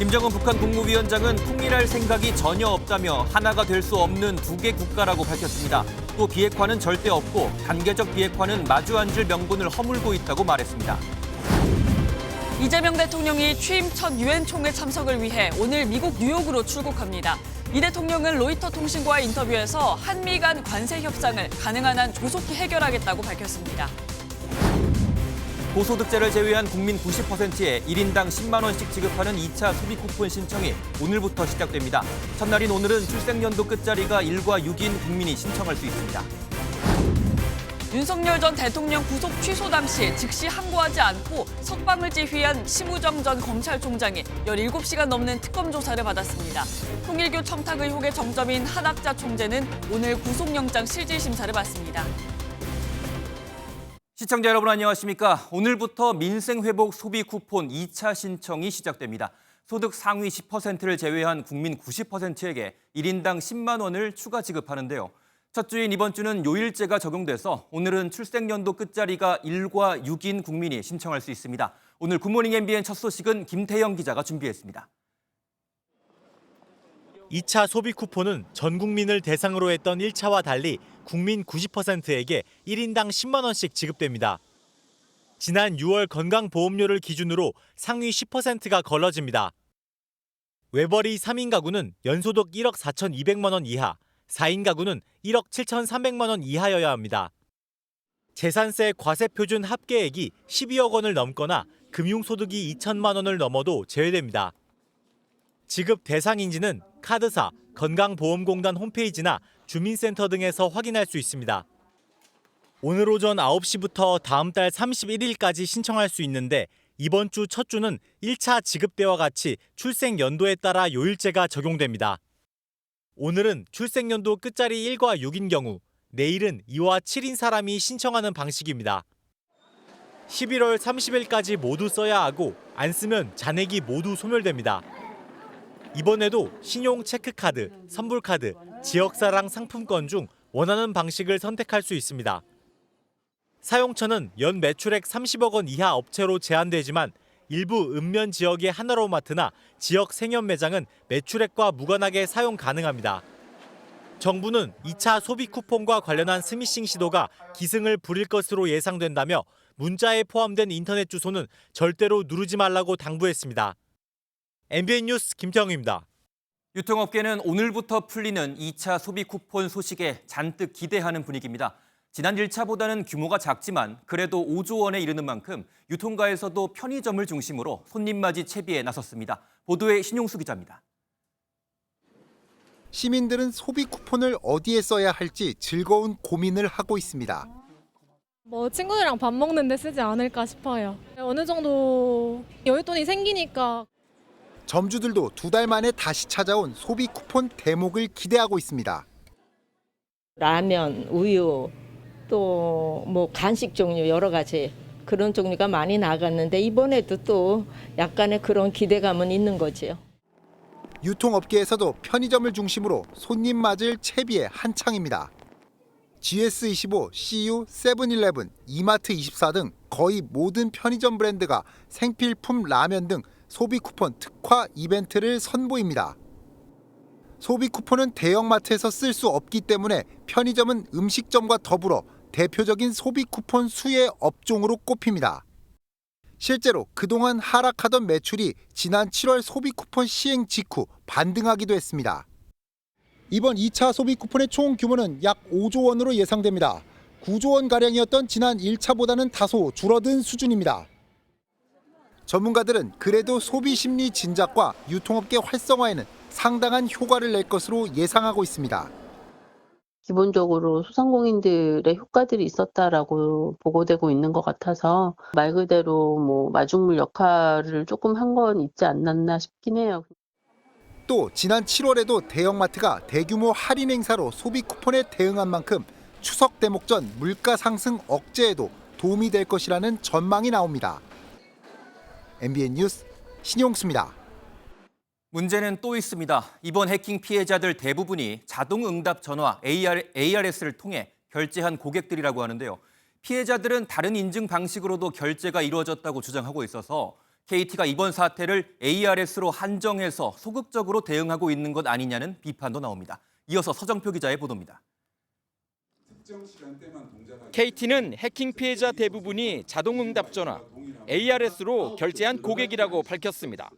김정은 북한 국무위원장은 통일할 생각이 전혀 없다며 하나가 될 수 없는 두 개 국가라고 밝혔습니다. 또 비핵화는 절대 없고 단계적 비핵화는 마주 앉을 명분을 허물고 있다고 말했습니다. 이재명 대통령이 취임 첫 유엔 총회 참석을 위해 오늘 미국 뉴욕으로 출국합니다. 이 대통령은 로이터 통신과의 인터뷰에서 한미 간 관세 협상을 가능한 한 조속히 해결하겠다고 밝혔습니다. 고소득자를 제외한 국민 90%에 1인당 10만 원씩 지급하는 2차 소비 쿠폰 신청이 오늘부터 시작됩니다. 첫날인 오늘은 출생연도 끝자리가 1과 6인 국민이 신청할 수 있습니다. 윤석열 전 대통령 구속 취소 당시 즉시 항고하지 않고 석방을 지휘한 심우정 전 검찰총장이 17시간 넘는 특검 조사를 받았습니다. 통일교 청탁 의혹의 정점인 한학자 총재는 오늘 구속영장 실질심사를 받습니다. 시청자 여러분 안녕하십니까? 오늘부터 민생회복 소비 쿠폰 2차 신청이 시작됩니다. 소득 상위 10%를 제외한 국민 90%에게 1인당 10만 원을 추가 지급하는데요. 첫 주인 이번 주는 요일제가 적용돼서 오늘은 출생연도 끝자리가 1과 6인 국민이 신청할 수 있습니다. 오늘 굿모닝 MBN 첫 소식은 김태영 기자가 준비했습니다. 2차 소비 쿠폰은 전 국민을 대상으로 했던 1차와 달리 국민 90%에게 1인당 10만 원씩 지급됩니다. 지난 6월 건강보험료를 기준으로 상위 10%가 걸러집니다. 외벌이 3인 가구는 연소득 1억 4,200만 원 이하, 4인 가구는 1억 7,300만 원 이하여야 합니다. 재산세 과세표준 합계액이 12억 원을 넘거나 금융소득이 2천만 원을 넘어도 제외됩니다. 지급 대상인지는 카드사, 건강보험공단 홈페이지나 주민센터 등에서 확인할 수 있습니다. 오늘 오전 9시부터 다음 달 31일까지 신청할 수 있는데 이번 주 첫 주는 1차 지급 때와 같이 출생 연도에 따라 요일제가 적용됩니다. 오늘은 출생연도 끝자리 1과 6인 경우, 내일은 2와 7인 사람이 신청하는 방식입니다. 11월 30일까지 모두 써야 하고 안 쓰면 잔액이 모두 소멸됩니다. 이번에도 신용 체크카드, 선불카드, 지역사랑 상품권 중 원하는 방식을 선택할 수 있습니다. 사용처는 연 매출액 30억 원 이하 업체로 제한되지만 일부 읍면 지역의 하나로마트나 지역 생협 매장은 매출액과 무관하게 사용 가능합니다. 정부는 2차 소비 쿠폰과 관련한 스미싱 시도가 기승을 부릴 것으로 예상된다며 문자에 포함된 인터넷 주소는 절대로 누르지 말라고 당부했습니다. MBN 뉴스 김태형입니다. 유통업계는 오늘부터 풀리는 2차 소비 쿠폰 소식에 잔뜩 기대하는 분위기입니다. 지난 1차보다는 규모가 작지만 그래도 5조 원에 이르는 만큼 유통가에서도 편의점을 중심으로 손님맞이 채비에 나섰습니다. 보도에 신용수 기자입니다. 시민들은 소비 쿠폰을 어디에 써야 할지 즐거운 고민을 하고 있습니다. 친구들이랑 밥 먹는데 쓰지 않을까 싶어요. 어느 정도 여윳돈이 생기니까. 점주들도 2달 만에 다시 찾아온 소비 쿠폰 대목을 기대하고 있습니다. 라면, 우유, 또 간식 종류 여러 가지 그런 종류가 많이 나갔는데 이번에도 또 약간의 그런 기대감은 있는 거지요. 유통업계에서도 편의점을 중심으로 손님 맞을 채비에 한창입니다. GS25, CU, 세븐일레븐, 이마트24 등 거의 모든 편의점 브랜드가 생필품 라면 등 소비 쿠폰 특화 이벤트를 선보입니다. 소비 쿠폰은 대형마트에서 쓸 수 없기 때문에 편의점은 음식점과 더불어 대표적인 소비 쿠폰 수혜 업종으로 꼽힙니다. 실제로 그동안 하락하던 매출이 지난 7월 소비 쿠폰 시행 직후 반등하기도 했습니다. 이번 2차 소비 쿠폰의 총 규모는 약 5조 원으로 예상됩니다. 9조 원가량이었던 지난 1차보다는 다소 줄어든 수준입니다. 전문가들은 그래도 소비 심리 진작과 유통업계 활성화에는 상당한 효과를 낼 것으로 예상하고 있습니다. 기본적으로 소상공인들의 효과들이 있었다라고 보고되고 있는 것 같아서 말 그대로 마중물 역할을 조금 한 건 있지 않았나 싶긴 해요. 또 지난 7월에도 대형마트가 대규모 할인 행사로 소비 쿠폰에 대응한 만큼 추석 대목 전 물가 상승 억제에도 도움이 될 것이라는 전망이 나옵니다. MBN 뉴스 신용수입니다. 문제는 또 있습니다. 이번 해킹 피해자들 대부분이 자동응답 전화 ARS를 통해 결제한 고객들이라고 하는데요. 피해자들은 다른 인증 방식으로도 결제가 이루어졌다고 주장하고 있어서 KT가 이번 사태를 ARS로 한정해서 소극적으로 대응하고 있는 것 아니냐는 비판도 나옵니다. 이어서 서정표 기자의 보도입니다. KT는 해킹 피해자 대부분이 자동응답 전화, ARS로 결제한 고객이라고 밝혔습니다.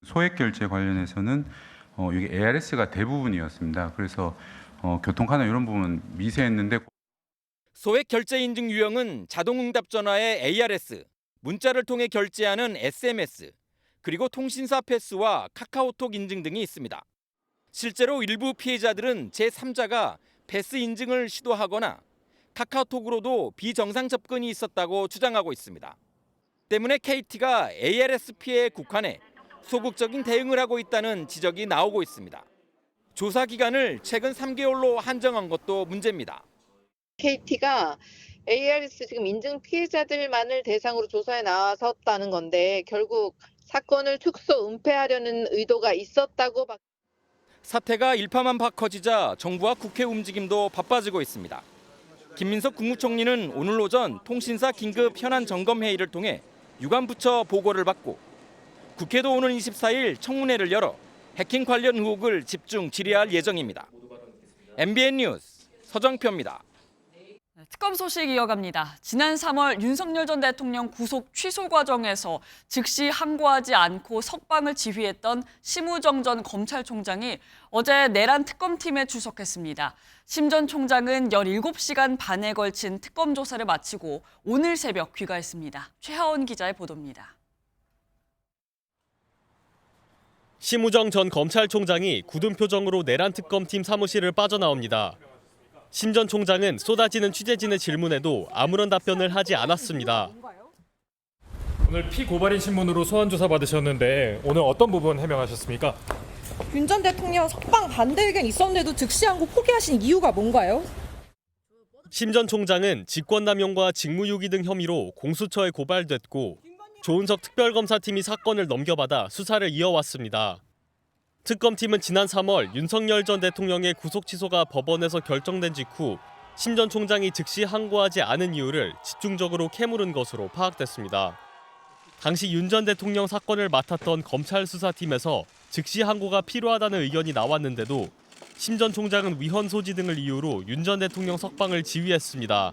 소액 결제 관련해서는 이게 ARS가 대부분이었습니다. 그래서 교통카드 이런 부분은 미세했는데 소액 결제 인증 유형은 자동응답 전화의 ARS, 문자를 통해 결제하는 SMS, 그리고 통신사 패스와 카카오톡 인증 등이 있습니다. 실제로 일부 피해자들은 제3자가 패스 인증을 시도하거나 카카오톡으로도 비정상 접근이 있었다고 주장하고 있습니다. 때문에 KT가 ARS 피해에 국한해 소극적인 대응을 하고 있다는 지적이 나오고 있습니다. 조사 기간을 최근 3개월로 한정한 것도 문제입니다. KT가 ARS 지금 인증 피해자들만을 대상으로 조사에 나섰다는 건데 결국 사건을 축소 은폐하려는 의도가 있었다고. 사태가 일파만 커지자 정부와 국회 움직임도 바빠지고 있습니다. 김민석 국무총리는 오늘 오전 통신사 긴급 현안 점검 회의를 통해 유관부처 보고를 받고 국회도 오는 24일 청문회를 열어 해킹 관련 의혹을 집중 질의할 예정입니다. MBN 뉴스 서정표입니다. 특검 소식 이어갑니다. 지난 3월 윤석열 전 대통령 구속 취소 과정에서 즉시 항고하지 않고 석방을 지휘했던 심우정 전 검찰총장이 어제 내란 특검팀에 출석했습니다. 심 전 총장은 17시간 반에 걸친 특검 조사를 마치고 오늘 새벽 귀가했습니다. 최하원 기자의 보도입니다. 심우정 전 검찰총장이 굳은 표정으로 내란 특검팀 사무실을 빠져나옵니다. 심 전 총장은 쏟아지는 취재진의 질문에도 아무런 답변을 하지 않았습니다. 오늘 피고발인 신문으로 소환 조사 받으셨는데 오늘 어떤 부분 해명하셨습니까? 윤 전 대통령 석방 반대 의견 있었는데도 즉시 항고 포기하신 이유가 뭔가요? 심 전 총장은 직권남용과 직무유기 등 혐의로 공수처에 고발됐고 조은석 특별검사팀이 사건을 넘겨받아 수사를 이어왔습니다. 특검팀은 지난 3월 윤석열 전 대통령의 구속 취소가 법원에서 결정된 직후 심 전 총장이 즉시 항고하지 않은 이유를 집중적으로 캐물은 것으로 파악됐습니다. 당시 윤 전 대통령 사건을 맡았던 검찰 수사팀에서 즉시 항고가 필요하다는 의견이 나왔는데도 심 전 총장은 위헌 소지 등을 이유로 윤 전 대통령 석방을 지휘했습니다.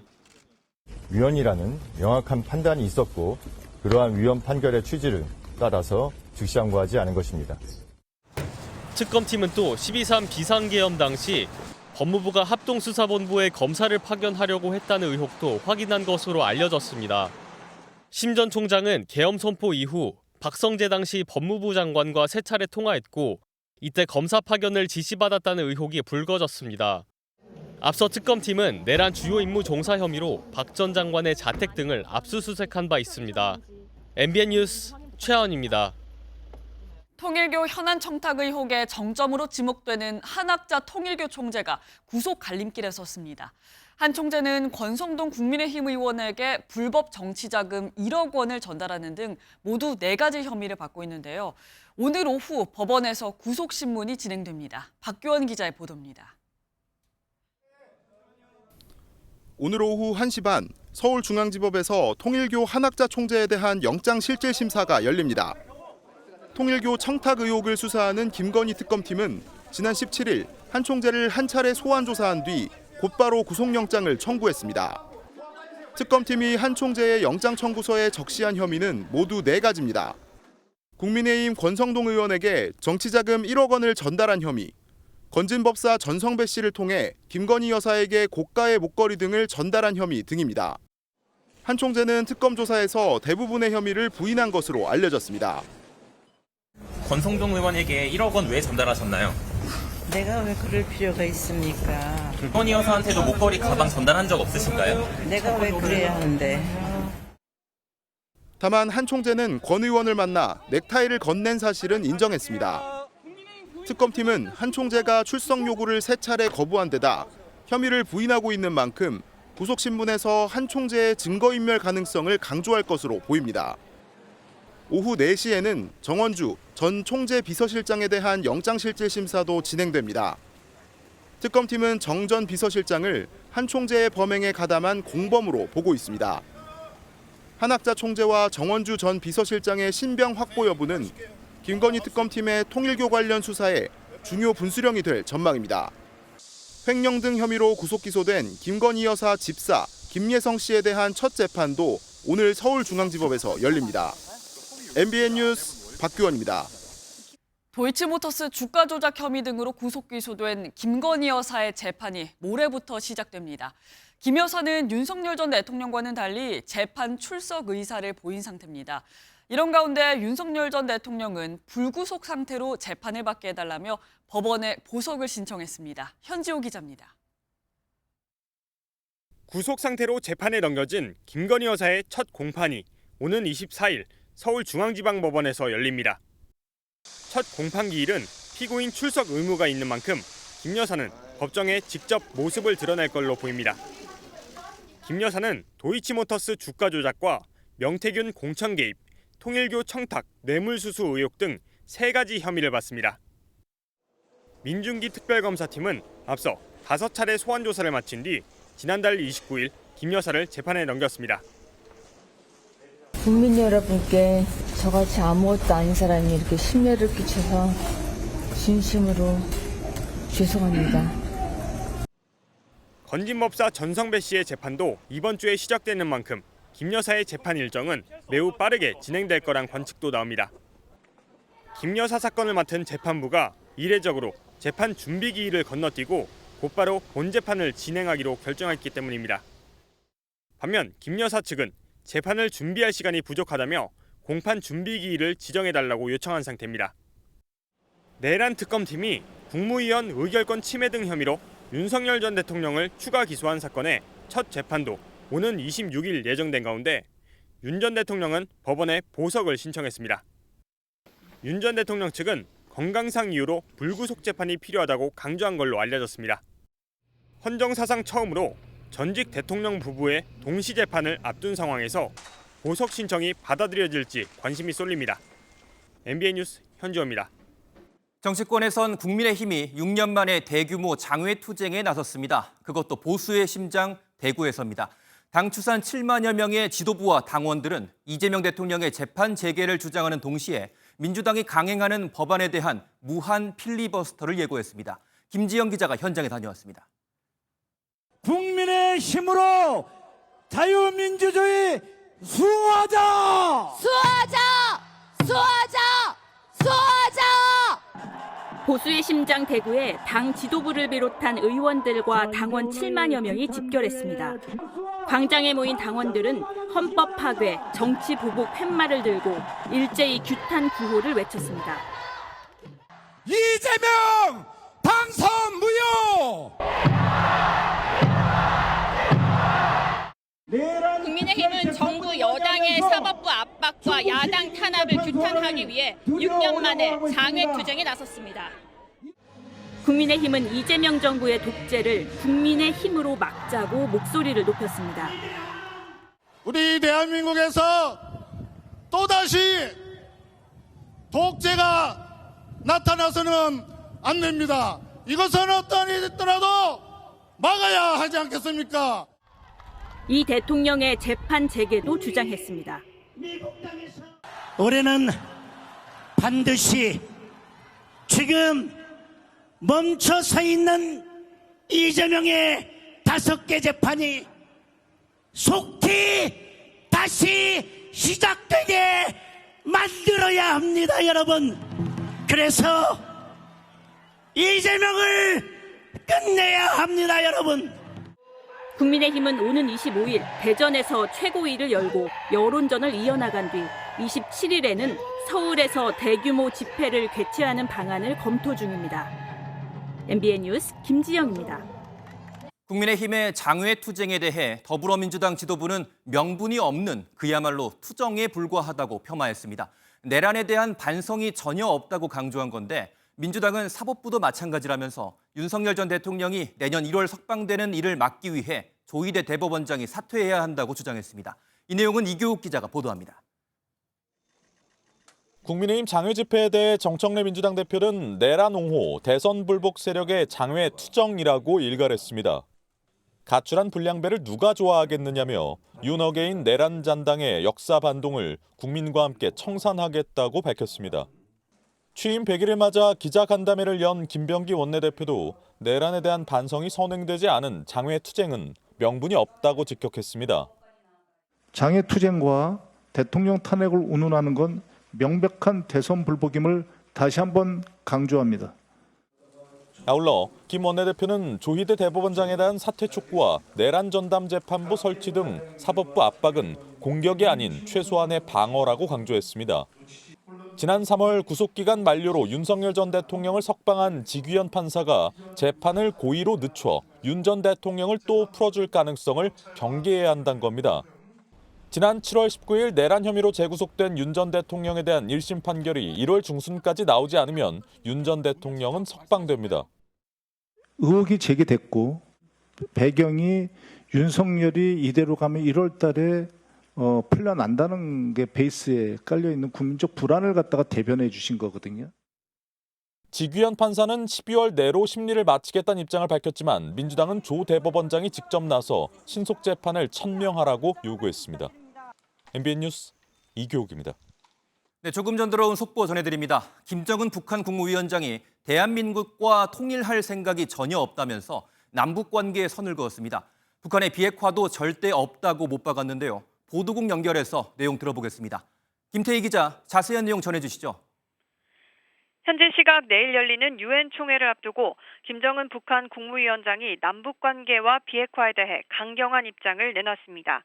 위헌이라는 명확한 판단이 있었고 그러한 위헌 판결의 취지를 따라서 즉시 항고하지 않은 것입니다. 특검팀은 또 12.3 비상계엄 당시 법무부가 합동수사본부에 검사를 파견하려고 했다는 의혹도 확인한 것으로 알려졌습니다. 심 전 총장은 계엄 선포 이후 박성재 당시 법무부 장관과 3차례 통화했고 이때 검사 파견을 지시받았다는 의혹이 불거졌습니다. 앞서 특검팀은 내란 주요 임무 종사 혐의로 박 전 장관의 자택 등을 압수수색한 바 있습니다. MBN 뉴스 최하원입니다. 통일교 현안 청탁 의혹의 정점으로 지목되는 한학자 통일교 총재가 구속 갈림길에 섰습니다. 한 총재는 권성동 국민의힘 의원에게 불법 정치자금 1억 원을 전달하는 등 모두 4가지 혐의를 받고 있는데요. 오늘 오후 법원에서 구속신문이 진행됩니다. 박규원 기자의 보도입니다. 오늘 오후 1시 반 서울중앙지법에서 통일교 한학자 총재에 대한 영장실질심사가 열립니다. 통일교 청탁 의혹을 수사하는 김건희 특검팀은 지난 17일 한 총재를 한 차례 소환 조사한 뒤 곧바로 구속영장을 청구했습니다. 특검팀이 한 총재의 영장 청구서에 적시한 혐의는 모두 4가지입니다. 국민의힘 권성동 의원에게 정치자금 1억 원을 전달한 혐의, 건진법사 전성배 씨를 통해 김건희 여사에게 고가의 목걸이 등을 전달한 혐의 등입니다. 한 총재는 특검 조사에서 대부분의 혐의를 부인한 것으로 알려졌습니다. 권성동 의원에게 1억 원 왜 전달하셨나요? 내가 왜 그럴 필요가 있습니까? 김건희 여사한테도 목걸이 가방 전달한 적 없으신가요? 내가 왜 그래야 하는데. 다만 한 총재는 권 의원을 만나 넥타이를 건넨 사실은 인정했습니다. 특검팀은 한 총재가 출석 요구를 3차례 거부한 데다 혐의를 부인하고 있는 만큼 구속신문에서 한 총재의 증거인멸 가능성을 강조할 것으로 보입니다. 오후 4시에는 정원주 전 총재 비서실장에 대한 영장실질심사도 진행됩니다. 특검팀은 정 전 비서실장을 한 총재의 범행에 가담한 공범으로 보고 있습니다. 한학자 총재와 정원주 전 비서실장의 신병 확보 여부는 김건희 특검팀의 통일교 관련 수사에 중요 분수령이 될 전망입니다. 횡령 등 혐의로 구속 기소된 김건희 여사 집사 김예성 씨에 대한 첫 재판도 오늘 서울중앙지법에서 열립니다. MBN 뉴스 박규원입니다. 도이치모터스 주가 조작 혐의 등으로 구속 기소된 김건희 여사의 재판이 모레부터 시작됩니다. 김 여사는 윤석열 전 대통령과는 달리 재판 출석 의사를 보인 상태입니다. 이런 가운데 윤석열 전 대통령은 불구속 상태로 재판을 받게 해달라며 법원에 보석을 신청했습니다. 현지호 기자입니다. 구속 상태로 재판에 넘겨진 김건희 여사의 첫 공판이 오는 24일 서울중앙지방법원에서 열립니다. 첫 공판 기일은 피고인 출석 의무가 있는 만큼 김 여사는 법정에 직접 모습을 드러낼 걸로 보입니다. 김 여사는 도이치모터스 주가 조작과 명태균 공천 개입, 통일교 청탁, 뇌물수수 의혹 등 3가지 혐의를 받습니다. 민중기 특별검사팀은 앞서 5차례 소환 조사를 마친 뒤 지난달 29일 김 여사를 재판에 넘겼습니다. 국민 여러분께 저같이 아무것도 아닌 사람이 이렇게 심려를 끼쳐서 진심으로 죄송합니다. 건진법사 전성배 씨의 재판도 이번 주에 시작되는 만큼 김 여사의 재판 일정은 매우 빠르게 진행될 거란 관측도 나옵니다. 김 여사 사건을 맡은 재판부가 이례적으로 재판 준비 기일을 건너뛰고 곧바로 본 재판을 진행하기로 결정했기 때문입니다. 반면 김 여사 측은 재판을 준비할 시간이 부족하다며 공판 준비 기일을 지정해달라고 요청한 상태입니다. 내란 특검팀이 국무위원 의결권 침해 등 혐의로 윤석열 전 대통령을 추가 기소한 사건의 첫 재판도 오는 26일 예정된 가운데 윤 전 대통령은 법원에 보석을 신청했습니다. 윤 전 대통령 측은 건강상 이유로 불구속 재판이 필요하다고 강조한 걸로 알려졌습니다. 헌정사상 처음으로 전직 대통령 부부의 동시 재판을 앞둔 상황에서 보석 신청이 받아들여질지 관심이 쏠립니다. MBN 뉴스 현지호입니다. 정치권에선 국민의힘이 6년 만에 대규모 장외투쟁에 나섰습니다. 그것도 보수의 심장 대구에서입니다. 당 추산 7만여 명의 지도부와 당원들은 이재명 대통령의 재판 재개를 주장하는 동시에 민주당이 강행하는 법안에 대한 무한 필리버스터를 예고했습니다. 김지영 기자가 현장에 다녀왔습니다. 국민의 힘으로 자유민주주의 수호하자! 수호하자! 수호하자! 수호하자! 보수의 심장 대구에 당 지도부를 비롯한 의원들과 당원 7만여 명이 집결했습니다. 광장에 모인 당원들은 헌법 파괴, 정치 보복 팻말을 들고 일제히 규탄 구호를 외쳤습니다. 이재명 당선 무효! 국민의힘은 정부 여당의 사법부 압박과 야당 탄압을 규탄하기 위해 6년 만에 장외투쟁에 나섰습니다. 국민의힘은 이재명 정부의 독재를 국민의 힘으로 막자고 목소리를 높였습니다. 우리 대한민국에서 또다시 독재가 나타나서는 안 됩니다. 이것은 어떤 일이 있더라도 막아야 하지 않겠습니까? 이 대통령의 재판 재개도 주장했습니다. 올해는 반드시 지금 멈춰 서 있는 이재명의 5개 재판이 속히 다시 시작되게 만들어야 합니다, 여러분. 그래서 이재명을 끝내야 합니다, 여러분. 국민의힘은 오는 25일 대전에서 최고위를 열고 여론전을 이어나간 뒤 27일에는 서울에서 대규모 집회를 개최하는 방안을 검토 중입니다. MBN 뉴스 김지영입니다. 국민의힘의 장외투쟁에 대해 더불어민주당 지도부는 명분이 없는 그야말로 투정에 불과하다고 폄하했습니다. 내란에 대한 반성이 전혀 없다고 강조한 건데 민주당은 사법부도 마찬가지라면서 윤석열 전 대통령이 내년 1월 석방되는 일을 막기 위해 조희대 대법원장이 사퇴해야 한다고 주장했습니다. 이 내용은 이교욱 기자가 보도합니다. 국민의힘 장외 집회에 대해 정청래 민주당 대표는 내란 옹호, 대선 불복 세력의 장외 투정이라고 일갈했습니다. 가출한 불량배를 누가 좋아하겠느냐며 윤어게인 내란 잔당의 역사 반동을 국민과 함께 청산하겠다고 밝혔습니다. 취임 100일을 맞아 기자간담회를 연 김병기 원내대표도 내란에 대한 반성이 선행되지 않은 장외투쟁은 명분이 없다고 직격했습니다. 장외투쟁과 대통령 탄핵을 운운하는 건 명백한 대선 불복임을 다시 한번 강조합니다. 아울러 김 원내대표는 조희대 대법원장에 대한 사퇴 촉구와 내란 전담 재판부 설치 등 사법부 압박은 공격이 아닌 최소한의 방어라고 강조했습니다. 지난 3월 구속기간 만료로 윤석열 전 대통령을 석방한 지규현 판사가 재판을 고의로 늦춰 윤 전 대통령을 또 풀어줄 가능성을 경계해야 한다는 겁니다. 지난 7월 19일 내란 혐의로 재구속된 윤 전 대통령에 대한 1심 판결이 1월 중순까지 나오지 않으면 윤 전 대통령은 석방됩니다. 의혹이 제기됐고 배경이 윤석열이 이대로 가면 1월 달에 풀려난다는 게 베이스에 깔려있는 국민적 불안을 갖다가 대변해 주신 거거든요. 지규현 판사는 12월 내로 심리를 마치겠다는 입장을 밝혔지만 민주당은 조 대법원장이 직접 나서 신속 재판을 천명하라고 요구했습니다. MBN 뉴스 이교욱입니다. 네, 조금 전 들어온 속보 전해드립니다. 김정은 북한 국무위원장이 대한민국과 통일할 생각이 전혀 없다면서 남북 관계에 선을 그었습니다. 북한의 비핵화도 절대 없다고 못 박았는데요. 보도국 연결해서 내용 들어보겠습니다. 김태희 기자, 자세한 내용 전해주시죠. 현재 시각 내일 열리는 유엔 총회를 앞두고 김정은 북한 국무위원장이 남북 관계와 비핵화에 대해 강경한 입장을 내놨습니다.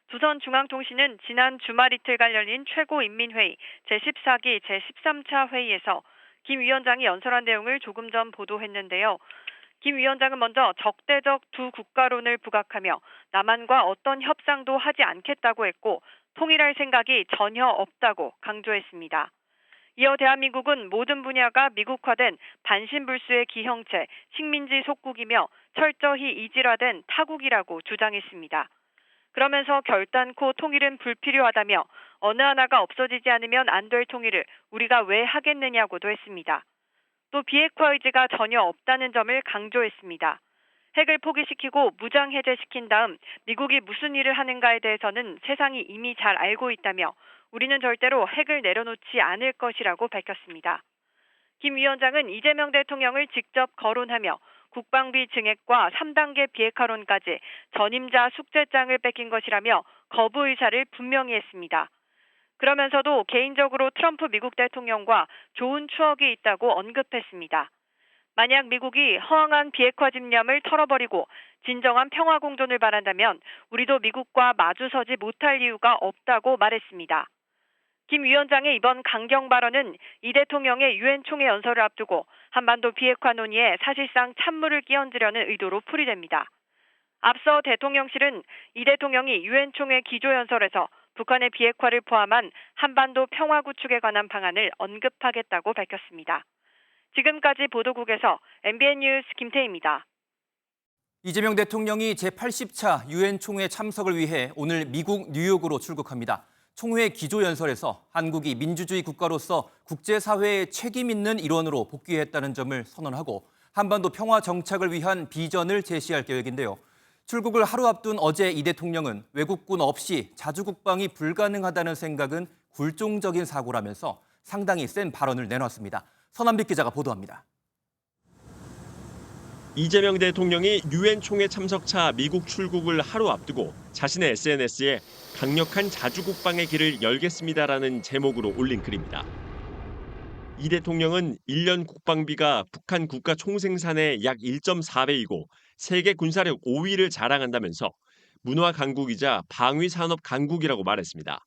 조선중앙통신은 지난 주말 이틀간 열린 최고인민회의 제14기 제13차 회의에서 김 위원장이 연설한 내용을 조금 전 보도했는데요. 김 위원장은 먼저 적대적 두 국가론을 부각하며 남한과 어떤 협상도 하지 않겠다고 했고 통일할 생각이 전혀 없다고 강조했습니다. 이어 대한민국은 모든 분야가 미국화된 반신불수의 기형체, 식민지 속국이며 철저히 이질화된 타국이라고 주장했습니다. 그러면서 결단코 통일은 불필요하다며 어느 하나가 없어지지 않으면 안 될 통일을 우리가 왜 하겠느냐고도 했습니다. 또 비핵화 의지가 전혀 없다는 점을 강조했습니다. 핵을 포기시키고 무장 해제시킨 다음 미국이 무슨 일을 하는가에 대해서는 세상이 이미 잘 알고 있다며 우리는 절대로 핵을 내려놓지 않을 것이라고 밝혔습니다. 김 위원장은 이재명 대통령을 직접 거론하며 국방비 증액과 3단계 비핵화론까지 전임자 숙제장을 뺏긴 것이라며 거부 의사를 분명히 했습니다. 그러면서도 개인적으로 트럼프 미국 대통령과 좋은 추억이 있다고 언급했습니다. 만약 미국이 허황한 비핵화 집념을 털어버리고 진정한 평화 공존을 바란다면 우리도 미국과 마주서지 못할 이유가 없다고 말했습니다. 김 위원장의 이번 강경 발언은 이 대통령의 유엔 총회 연설을 앞두고 한반도 비핵화 논의에 사실상 찬물을 끼얹으려는 의도로 풀이됩니다. 앞서 대통령실은 이 대통령이 유엔 총회 기조연설에서 북한의 비핵화를 포함한 한반도 평화 구축에 관한 방안을 언급하겠다고 밝혔습니다. 지금까지 보도국에서 MBN 뉴스 김태희입니다. 이재명 대통령이 제80차 유엔 총회 참석을 위해 오늘 미국 뉴욕으로 출국합니다. 총회 기조연설에서 한국이 민주주의 국가로서 국제사회의 책임 있는 일원으로 복귀했다는 점을 선언하고 한반도 평화 정착을 위한 비전을 제시할 계획인데요. 출국을 하루 앞둔 어제 이 대통령은 외국군 없이 자주국방이 불가능하다는 생각은 굴종적인 사고라면서 상당히 센 발언을 내놨습니다. 서남빛 기자가 보도합니다. 이재명 대통령이 유엔 총회 참석차 미국 출국을 하루 앞두고 자신의 SNS에 강력한 자주국방의 길을 열겠습니다라는 제목으로 올린 글입니다. 이 대통령은 1년 국방비가 북한 국가 총생산의 약 1.4배이고 세계 군사력 5위를 자랑한다면서 문화 강국이자 방위 산업 강국이라고 말했습니다.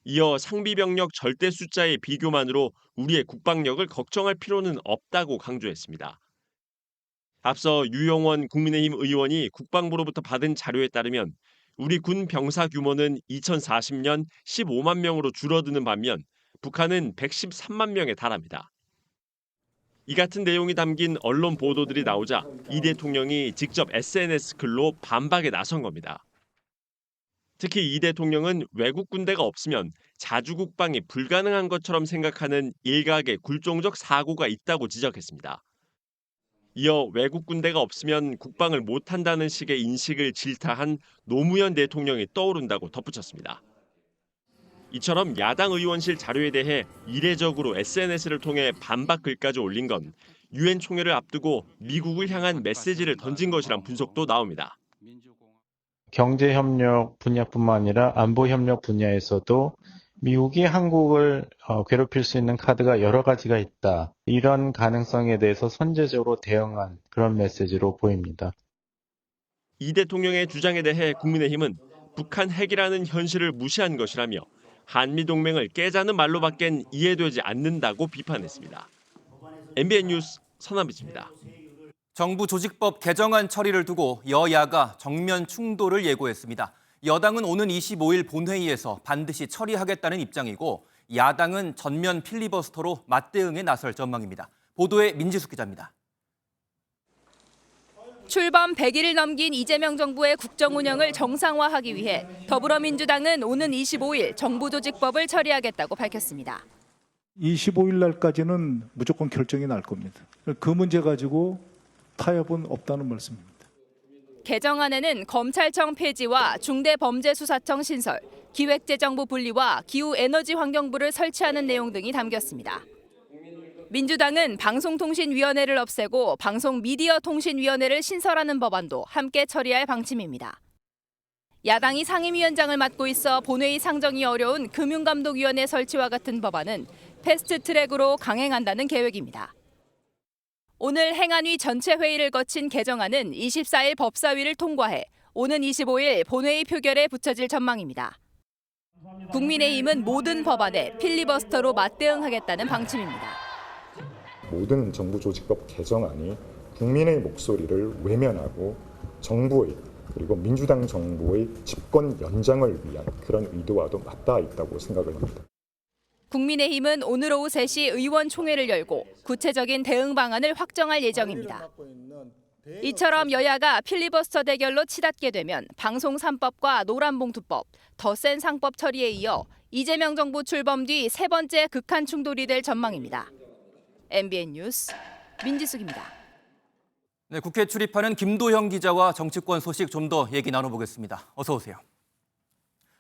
이어 상비병력 절대 숫자의 비교만으로 우리의 국방력을 걱정할 필요는 없다고 강조했습니다. 앞서 유영원 국민의힘 의원이 국방부로부터 받은 자료에 따르면 우리 군 병사 규모는 2040년 15만 명으로 줄어드는 반면 북한은 113만 명에 달합니다. 이 같은 내용이 담긴 언론 보도들이 나오자 이 대통령이 직접 SNS 글로 반박에 나선 겁니다. 특히 이 대통령은 외국 군대가 없으면 자주국방이 불가능한 것처럼 생각하는 일각의 굴종적 사고가 있다고 지적했습니다. 이어 외국 군대가 없으면 국방을 못한다는 식의 인식을 질타한 노무현 대통령이 떠오른다고 덧붙였습니다. 이처럼 야당 의원실 자료에 대해 이례적으로 SNS를 통해 반박 글까지 올린 건 유엔 총회를 앞두고 미국을 향한 메시지를 던진 것이란 분석도 나옵니다. 경제협력 분야뿐만 아니라 안보협력 분야에서도 미국이 한국을 괴롭힐 수 있는 카드가 여러 가지가 있다. 이런 가능성에 대해서 선제적으로 대응한 그런 메시지로 보입니다. 이 대통령의 주장에 대해 국민의힘은 북한 핵이라는 현실을 무시한 것이라며 한미동맹을 깨자는 말로밖엔 이해되지 않는다고 비판했습니다. MBN 뉴스 서남비입니다. 정부 조직법 개정안 처리를 두고 여야가 정면 충돌을 예고했습니다. 여당은 오는 25일 본회의에서 반드시 처리하겠다는 입장이고 야당은 전면 필리버스터로 맞대응에 나설 전망입니다. 보도에 민지숙 기자입니다. 출범 100일을 넘긴 이재명 정부의 국정 운영을 정상화하기 위해 더불어민주당은 오는 25일 정부조직법을 처리하겠다고 밝혔습니다. 25일 날까지는 무조건 결정이 날 겁니다. 그 문제 가지고 타협은 없다는 말씀입니다. 개정안에는 검찰청 폐지와 중대범죄수사청 신설, 기획재정부 분리와 기후에너지환경부를 설치하는 내용 등이 담겼습니다. 민주당은 방송통신위원회를 없애고 방송미디어통신위원회를 신설하는 법안도 함께 처리할 방침입니다. 야당이 상임위원장을 맡고 있어 본회의 상정이 어려운 금융감독위원회 설치와 같은 법안은 패스트트랙으로 강행한다는 계획입니다. 오늘 행안위 전체 회의를 거친 개정안은 24일 법사위를 통과해 오는 25일 본회의 표결에 붙여질 전망입니다. 국민의힘은 모든 법안에 필리버스터로 맞대응하겠다는 방침입니다. 모든 정부조직법 개정안이 국민의 목소리를 외면하고 정부의 그리고 민주당 정부의 집권 연장을 위한 그런 의도와도 맞닿아 있다고 생각을 합니다. 국민의힘은 오늘 오후 3시 의원총회를 열고 구체적인 대응 방안을 확정할 예정입니다. 이처럼 여야가 필리버스터 대결로 치닫게 되면 방송 3법과 노란봉투법, 더 센 상법 처리에 이어 이재명 정부 출범 뒤 세 번째 극한 충돌이 될 전망입니다. MBN 뉴스 민지숙입니다. 네, 국회 출입하는 김도형 기자와 정치권 소식 좀 더 얘기 나눠보겠습니다. 어서 오세요.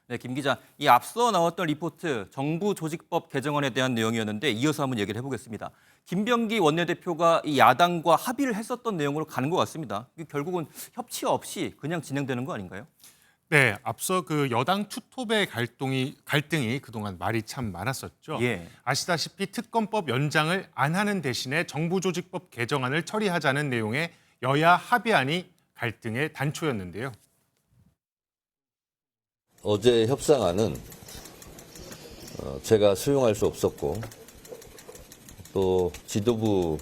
네, 김 기자, 이 앞서 나왔던 리포트 정부 조직법 개정안에 대한 내용이었는데 이어서 한번 얘기를 해보겠습니다. 김병기 원내대표가 이 야당과 합의를 했었던 내용으로 가는 것 같습니다. 결국은 협치 없이 그냥 진행되는 거 아닌가요? 네, 앞서 그 여당 투톱의 갈등이 그동안 말이 참 많았었죠. 예. 아시다시피 특검법 연장을 안 하는 대신에 정부조직법 개정안을 처리하자는 내용의 여야 합의안이 갈등의 단초였는데요. 어제 협상안은 제가 수용할 수 없었고 또 지도부의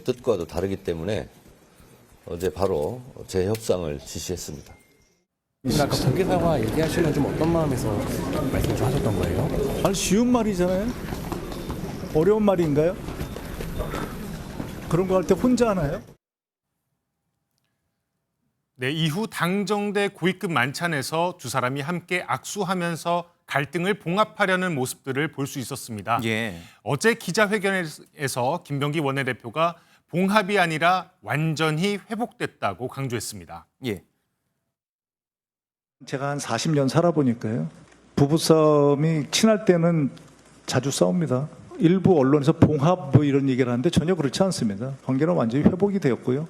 뜻과도 다르기 때문에 어제 바로 재협상을 지시했습니다. 아까 공개사과 얘기하시면 좀 어떤 마음에서 말씀 좀 하셨던 거예요? 아니 쉬운 말이잖아요. 어려운 말인가요? 그런 거 할 때 혼자 하나요? 네, 이후 당정대 고위급 만찬에서 두 사람이 함께 악수하면서 갈등을 봉합하려는 모습들을 볼 수 있었습니다. 예. 어제 기자회견에서 김병기 원내대표가 봉합이 아니라 완전히 회복됐다고 강조했습니다. 예. 제가 한 40년 살아보니까요. 부부싸움이 친할 때는 자주 싸웁니다. 일부 언론에서 봉합 뭐 이런 얘기를 하는데 전혀 그렇지 않습니다. 관계는 완전히 회복이 되었고요.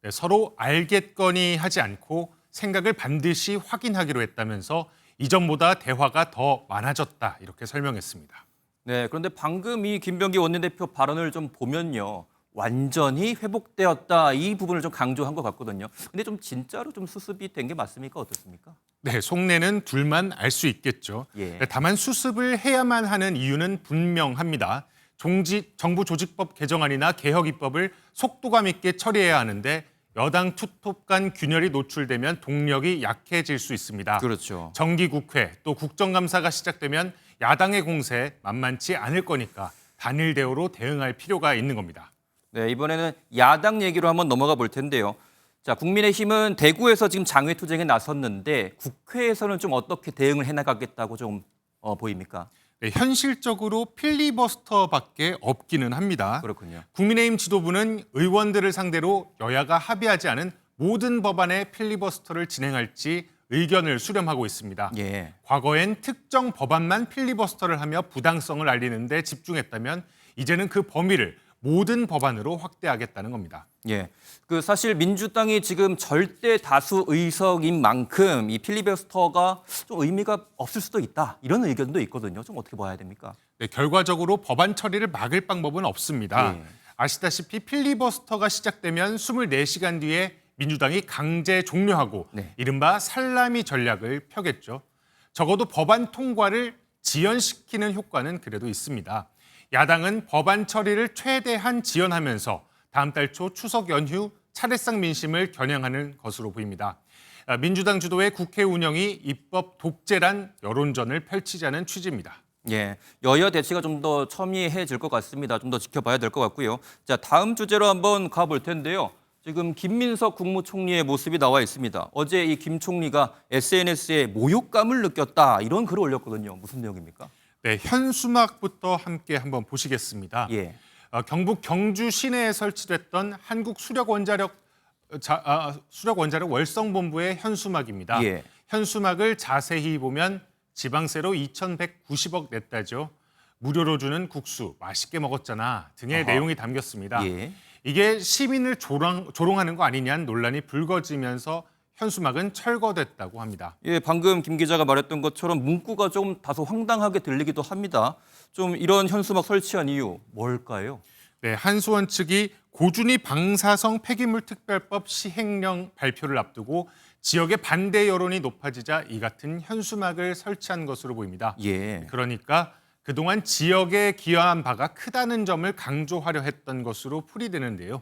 네, 서로 알겠거니 하지 않고 생각을 반드시 확인하기로 했다면서 이전보다 대화가 더 많아졌다 이렇게 설명했습니다. 네, 그런데 방금 이 김병기 원내대표 발언을 좀 보면요. 완전히 회복되었다 이 부분을 좀 강조한 것 같거든요. 근데 좀 진짜로 좀 수습이 된 게 맞습니까? 어떻습니까? 네, 속내는 둘만 알 수 있겠죠. 예. 다만 수습을 해야만 하는 이유는 분명합니다. 정부 조직법 개정안이나 개혁 입법을 속도감 있게 처리해야 하는데 여당 투톱 간 균열이 노출되면 동력이 약해질 수 있습니다. 그렇죠. 정기국회 또 국정감사가 시작되면 야당의 공세 만만치 않을 거니까 단일 대우로 대응할 필요가 있는 겁니다. 네, 이번에는 야당 얘기로 한번 넘어가 볼 텐데요. 자, 국민의힘은 대구에서 지금 장외투쟁에 나섰는데 국회에서는 좀 어떻게 대응을 해나가겠다고 좀 보입니까? 네, 현실적으로 필리버스터밖에 없기는 합니다. 그렇군요. 국민의힘 지도부는 의원들을 상대로 여야가 합의하지 않은 모든 법안의 필리버스터를 진행할지 의견을 수렴하고 있습니다. 예. 과거엔 특정 법안만 필리버스터를 하며 부당성을 알리는 데 집중했다면 이제는 그 범위를 모든 법안으로 확대하겠다는 겁니다. 예. 사실 민주당이 지금 절대 다수 의석인 만큼 이 필리버스터가 좀 의미가 없을 수도 있다. 이런 의견도 있거든요. 좀 어떻게 봐야 됩니까? 네, 결과적으로 법안 처리를 막을 방법은 없습니다. 예. 아시다시피 필리버스터가 시작되면 24시간 뒤에 민주당이 강제 종료하고 네. 이른바 살라미 전략을 펴겠죠. 적어도 법안 통과를 지연시키는 효과는 그래도 있습니다. 야당은 법안 처리를 최대한 지연하면서 다음 달 초 추석 연휴 차례상 민심을 겨냥하는 것으로 보입니다. 민주당 주도의 국회 운영이 입법 독재란 여론전을 펼치자는 취지입니다. 예, 여야 대치가 좀 더 첨예해질 것 같습니다. 좀 더 지켜봐야 될 것 같고요. 자, 다음 주제로 한번 가볼 텐데요. 지금 김민석 국무총리의 모습이 나와 있습니다. 어제 이 김 총리가 SNS에 모욕감을 느꼈다 이런 글을 올렸거든요. 무슨 내용입니까? 네, 현수막부터 함께 한번 보시겠습니다. 예. 경북 경주 시내에 설치됐던 한국 수력원자력 월성본부의 현수막입니다. 예. 현수막을 자세히 보면 지방세로 2,190억 냈다죠. 무료로 주는 국수 맛있게 먹었잖아 등의 아하. 내용이 담겼습니다. 예. 이게 시민을 조롱하는 거 아니냐는 논란이 불거지면서 현수막은 철거됐다고 합니다. 예, 방금 김 기자가 말했던 것처럼 문구가 좀 다소 황당하게 들리기도 합니다. 좀 이런 현수막 설치한 이유 뭘까요? 네, 한수원 측이 고준위 방사성 폐기물 특별법 시행령 발표를 앞두고 지역의 반대 여론이 높아지자 이 같은 현수막을 설치한 것으로 보입니다. 예. 그러니까 그동안 지역에 기여한 바가 크다는 점을 강조하려 했던 것으로 풀이되는데요.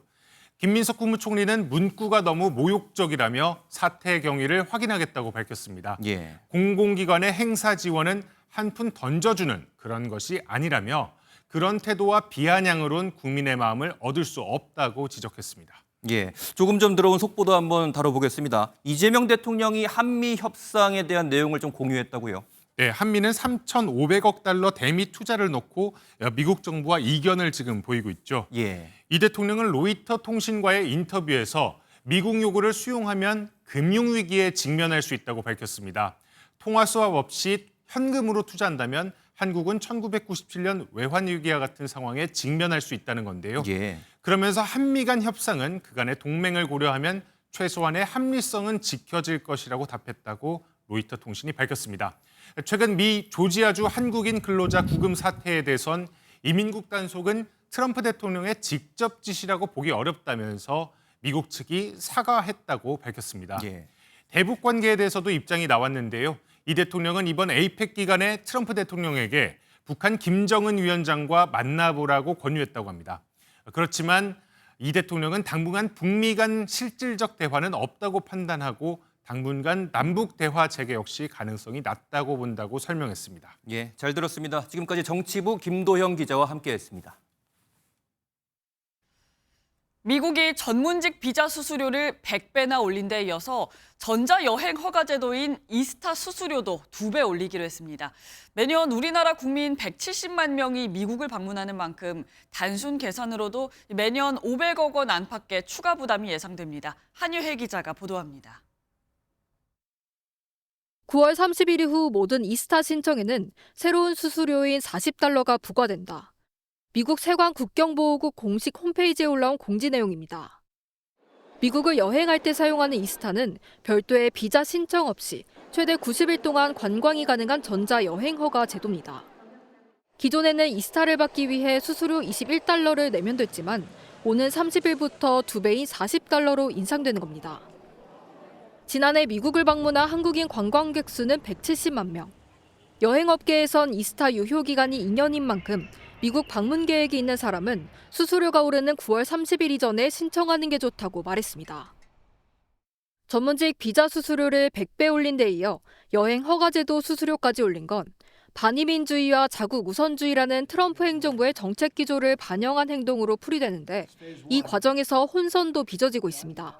김민석 국무총리는 문구가 너무 모욕적이라며 사태 경위를 확인하겠다고 밝혔습니다. 예. 공공기관의 행사 지원은 한 푼 던져주는 그런 것이 아니라며 그런 태도와 비아냥으론 국민의 마음을 얻을 수 없다고 지적했습니다. 예, 조금 전 들어온 속보도 한번 다뤄보겠습니다. 이재명 대통령이 한미 협상에 대한 내용을 좀 공유했다고요? 네, 한미는 3,500억 달러 대미 투자를 놓고 미국 정부와 이견을 지금 보이고 있죠. 예. 이 대통령은 로이터 통신과의 인터뷰에서 미국 요구를 수용하면 금융위기에 직면할 수 있다고 밝혔습니다. 통화 수합 없이 현금으로 투자한다면 한국은 1997년 외환위기와 같은 상황에 직면할 수 있다는 건데요. 예. 그러면서 한미 간 협상은 그간의 동맹을 고려하면 최소한의 합리성은 지켜질 것이라고 답했다고 로이터 통신이 밝혔습니다. 최근 미 조지아주 한국인 근로자 구금 사태에 대해선 이민국 단속은 트럼프 대통령의 직접 지시라고 보기 어렵다면서 미국 측이 사과했다고 밝혔습니다. 예. 대북 관계에 대해서도 입장이 나왔는데요. 이 대통령은 이번 에이펙 기간에 트럼프 대통령에게 북한 김정은 위원장과 만나보라고 권유했다고 합니다. 그렇지만 이 대통령은 당분간 북미 간 실질적 대화는 없다고 판단하고 당분간 남북 대화 재개 역시 가능성이 낮다고 본다고 설명했습니다. 예, 잘 들었습니다. 지금까지 정치부 김도형 기자와 함께했습니다. 미국이 전문직 비자 수수료를 100배나 올린 데 이어서 전자여행 허가 제도인 이스타 수수료도 2배 올리기로 했습니다. 매년 우리나라 국민 170만 명이 미국을 방문하는 만큼 단순 계산으로도 매년 500억 원 안팎의 추가 부담이 예상됩니다. 한유혜 기자가 보도합니다. 9월 30일 이후 모든 이스타 신청에는 새로운 수수료인 $40가 부과된다. 미국 세관 국경보호국 공식 홈페이지에 올라온 공지 내용입니다. 미국을 여행할 때 사용하는 이스타는 별도의 비자 신청 없이 최대 90일 동안 관광이 가능한 전자여행 허가 제도입니다. 기존에는 이스타를 받기 위해 수수료 $21를 내면 됐지만 오는 30일부터 2배인 $40로 인상되는 겁니다. 지난해 미국을 방문한 한국인 관광객 수는 170만 명. 여행업계에선 이스타 유효 기간이 2년인 만큼 미국 방문 계획이 있는 사람은 수수료가 오르는 9월 30일 이전에 신청하는 게 좋다고 말했습니다. 전문직 비자 수수료를 100배 올린 데 이어 여행 허가제도 수수료까지 올린 건 반이민주의와 자국 우선주의라는 트럼프 행정부의 정책 기조를 반영한 행동으로 풀이되는데 이 과정에서 혼선도 빚어지고 있습니다.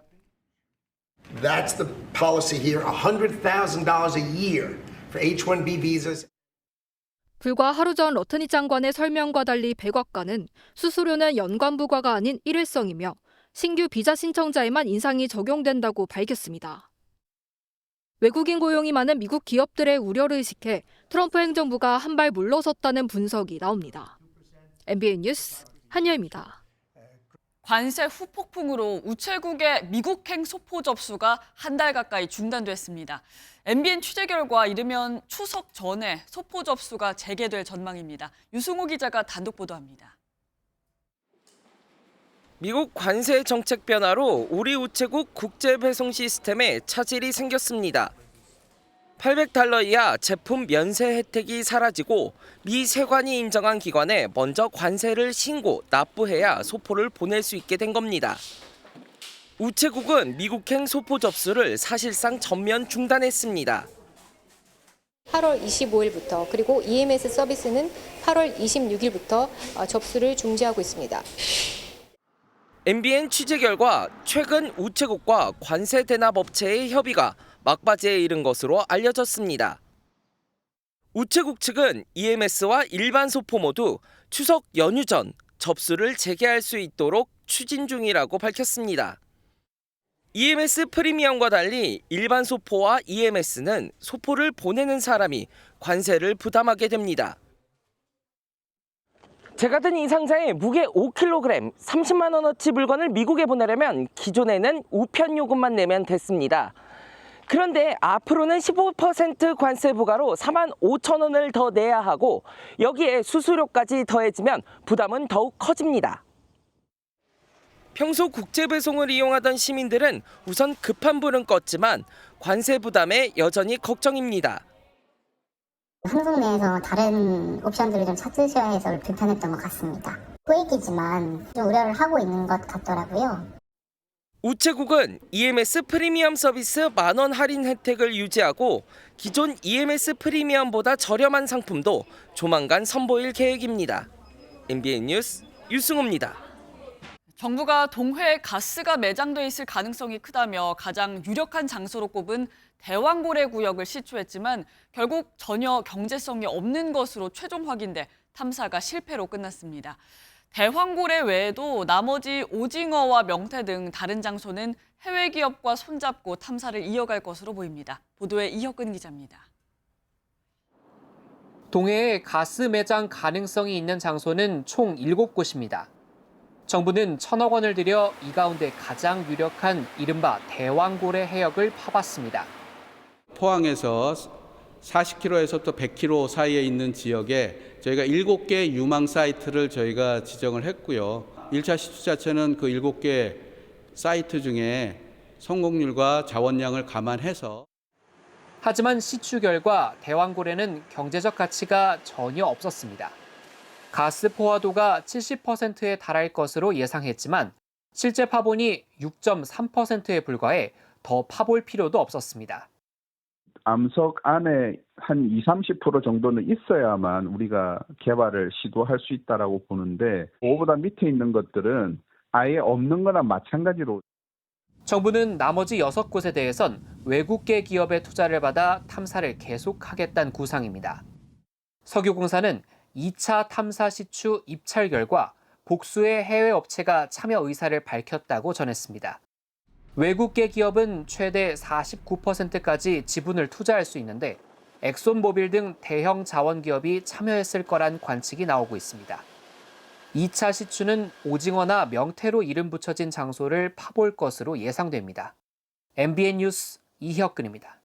That's the policy here, $100,000 a year for H-1B visas. 불과 하루 전 러트니 장관의 설명과 달리 백악관은 수수료는 연관 부과가 아닌 일회성이며 신규 비자 신청자에만 인상이 적용된다고 밝혔습니다. 외국인 고용이 많은 미국 기업들의 우려를 의식해 트럼프 행정부가 한 발 물러섰다는 분석이 나옵니다. MBN 뉴스 한여입니다. 관세 후폭풍으로 우체국의 미국행 소포 접수가 한 달 가까이 중단됐습니다. MBN 취재 결과 이르면 추석 전에 소포 접수가 재개될 전망입니다. 유승호 기자가 단독 보도합니다. 미국 관세 정책 변화로 우리 우체국 국제 배송 시스템에 차질이 생겼습니다. $800 이하 제품 면세 혜택이 사라지고 미 세관이 인정한 기관에 먼저 관세를 신고 납부해야 소포를 보낼 수 있게 된 겁니다. 우체국은 미국행 소포 접수를 사실상 전면 중단했습니다. 8월 25일부터 그리고 EMS 서비스는 8월 26일부터 접수를 중지하고 있습니다. MBN 취재 결과 최근 우체국과 관세 대납 업체의 협의가 막바지에 이른 것으로 알려졌습니다. 우체국 측은 EMS와 일반 소포 모두 추석 연휴 전 접수를 재개할 수 있도록 추진 중이라고 밝혔습니다. EMS 프리미엄과 달리 일반 소포와 EMS는 소포를 보내는 사람이 관세를 부담하게 됩니다. 제가 든 이 상자에 무게 5kg, 30만 원어치 물건을 미국에 보내려면 기존에는 우편 요금만 내면 됐습니다. 그런데 앞으로는 15% 관세 부과로 4만 5천 원을 더 내야 하고 여기에 수수료까지 더해지면 부담은 더욱 커집니다. 평소 국제 배송을 이용하던 시민들은 우선 급한 불은 껐지만 관세 부담에 여전히 걱정입니다. 한국 내에서 다른 옵션들을 좀 찾으셔야 해서 불편했던 것 같습니다. 후액이지만 좀 우려를 하고 있는 것 같더라고요. 우체국은 EMS 프리미엄 서비스 만원 할인 혜택을 유지하고 기존 EMS 프리미엄보다 저렴한 상품도 조만간 선보일 계획입니다. MBN 뉴스 유승호입니다. 정부가 동해에 가스가 매장돼 있을 가능성이 크다며 가장 유력한 장소로 꼽은 대왕고래 구역을 시추했지만 결국 전혀 경제성이 없는 것으로 최종 확인돼 탐사가 실패로 끝났습니다. 대왕고래 외에도 나머지 오징어와 명태 등 다른 장소는 해외 기업과 손잡고 탐사를 이어갈 것으로 보입니다. 보도에 이혁근 기자입니다. 동해에 가스 매장 가능성이 있는 장소는 총 7곳입니다. 정부는 1,000억 원을 들여 이 가운데 가장 유력한 이른바 대왕고래 해역을 파봤습니다. 포항에서 40km에서부터 100km 사이에 있는 지역에 저희가 7개 유망 사이트를 저희가 지정을 했고요. 1차 시추 자체는 그 7개 사이트 중에 성공률과 자원량을 감안해서. 하지만 시추 결과 대왕고래는 경제적 가치가 전혀 없었습니다. 가스 포화도가 70%에 달할 것으로 예상했지만 실제 파본이 6.3%에 불과해 더 파볼 필요도 없었습니다. 암석 안에 한 20-30% 정도는 있어야만 우리가 개발을 시도할 수 있다라고 보는데 그거보다 밑에 있는 것들은 아예 없는 거나 마찬가지로. 정부는 나머지 6곳에 대해선 외국계 기업의 투자를 받아 탐사를 계속하겠다는 구상입니다. 석유공사는 2차 탐사 시추 입찰 결과 복수의 해외 업체가 참여 의사를 밝혔다고 전했습니다. 외국계 기업은 최대 49%까지 지분을 투자할 수 있는데 엑손모빌 등 대형 자원기업이 참여했을 거란 관측이 나오고 있습니다. 2차 시추는 오징어나 명태로 이름 붙여진 장소를 파볼 것으로 예상됩니다. MBN 뉴스 이혁근입니다.